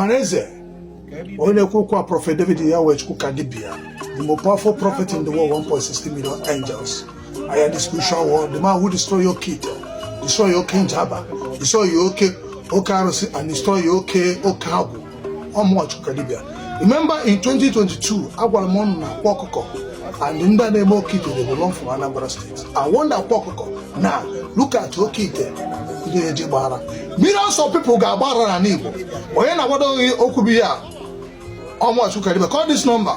Ohaneze, Onekukwa Prophet David Yahweh Chukwuka Dibia, the most powerful prophet in the world, 1.60 million angels. I am the spiritual world, the man who destroy your kid, destroy your king Jabba, destroy your Okarosi, and destroy your Okabu. Chukwuka Dibia. Remember in 2022, Akwa Okuko and in the name Oke ite, they belong from Anambra State. I wonder Akwa Okuko. Now, look at Oke ite. Millions of people got barra and Igbo. When I want to Okubiya, Chukwuka Dibia. Call this number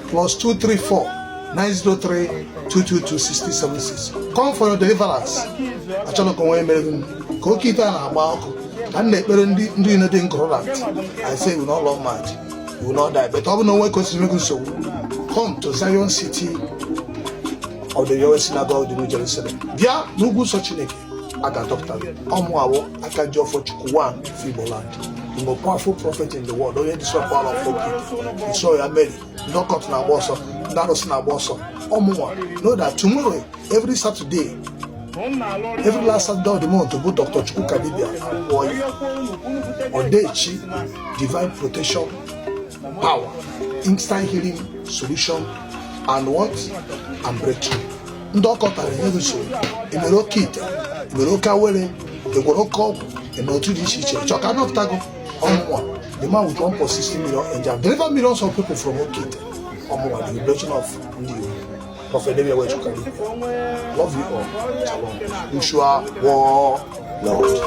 +234 903 222 6076. Come for your deliverance. I tell you, Oke ite na Abako. And they doing nothing corrupt. I say, we will not love much, we will not die. But I know why so. Come to Zion City of the Yahweh Synagogue of the New Jerusalem. Bia, no good such a I got doctor. Omuawo, I can job for Chukwuka Dibia, the most powerful prophet in the world. Don't you destroy power of folk. Destroy your belly. Knock up na bosso. That was na bosso. Omuawo, know that tomorrow, every Saturday, every last Saturday of the month, to go Dr. Chukwuka Dibia or Dechi, divine protection, power, instant healing, solution, and what? And breakthrough. Ndokota reneguso, Oke ite, Kawele, Egoroko, and Otudishi, Chokano Tago, the man with 1.60 million angels. Deliver millions of people from Oke ite, the liberation of the Prophet David Chukwuka Dibia. Love you all. Shalom. Yahsua, war, Lord.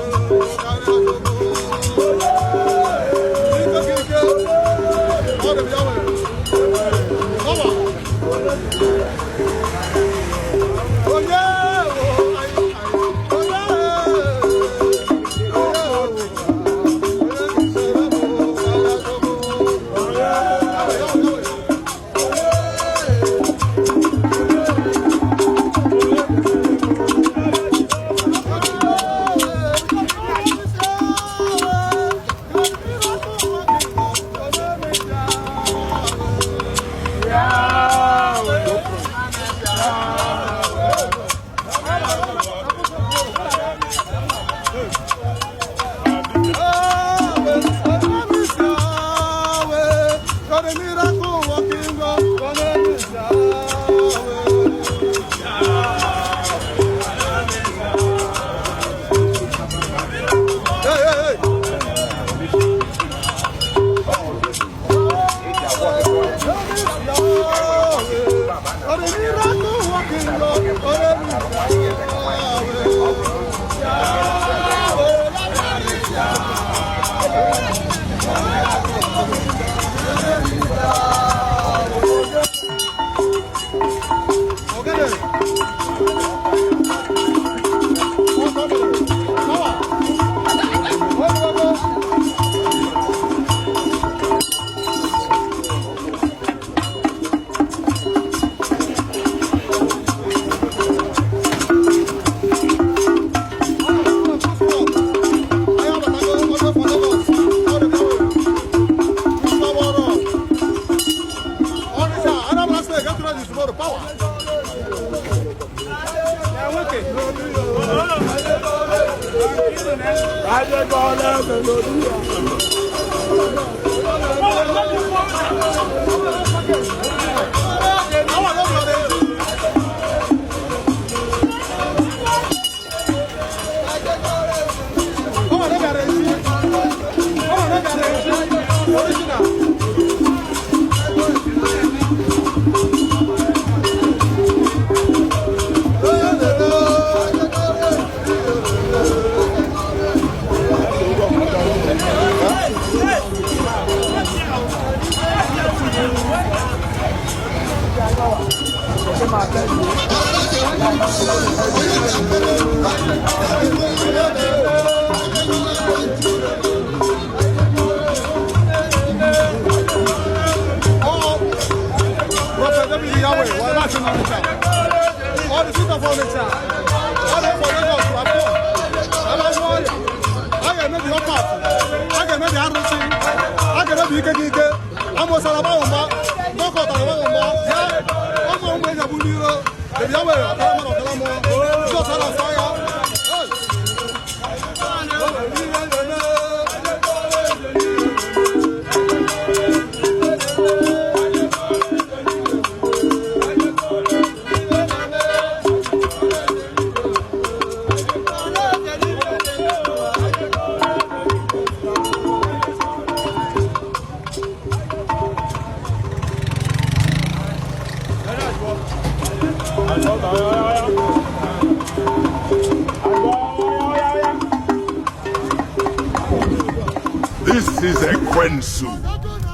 This is Ekwensu,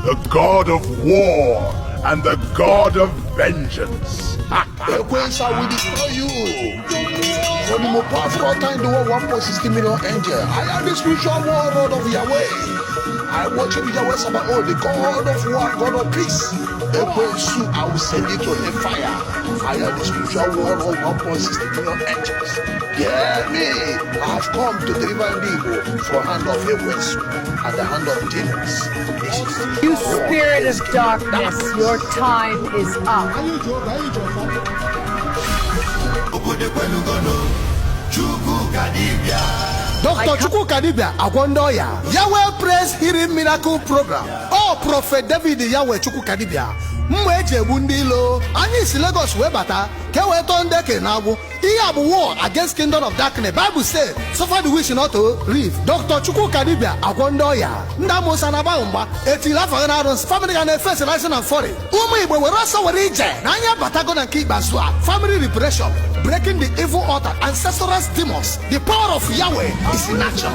the god of war and the god of vengeance. Ekwensu will destroy you. For the most powerful time, the world 1.60 million angel. I am the spiritual warlord of Yahweh. I worship Yahweh Sabaoth, the God of war, God of peace. Ekwensu, I will send you to the fire. I am the spiritual warlord of 1.60 million angels. Hear me. I have come to deliver Igbo from the hand of Ekwensu and the hand of demons. You spirit of darkness, your time is up. Dr. Chukwuka Dibia, Akwa Okuko, Yahweh Praise Healing Miracle Program. Oh, Prophet David Yahweh Chukwuka Dibia. Mweje bundilo, anyị si Lagos webata, keweto ndeke na-agwụ. Ihe bụ war against kingdom of darkness. Bible say, suffer the wish not to live. Dr. Chukwuka Dibia, Akwa Okuko, nda Musa na ba mgba, etila afọ na arụs, family ga na-efesi rising and falling. Ụmụ Igbo were ọsọ were ije, na anya batago na nke Yahsua, family repression, breaking the evil altar, ancestral demons. The power of Yahweh is in action.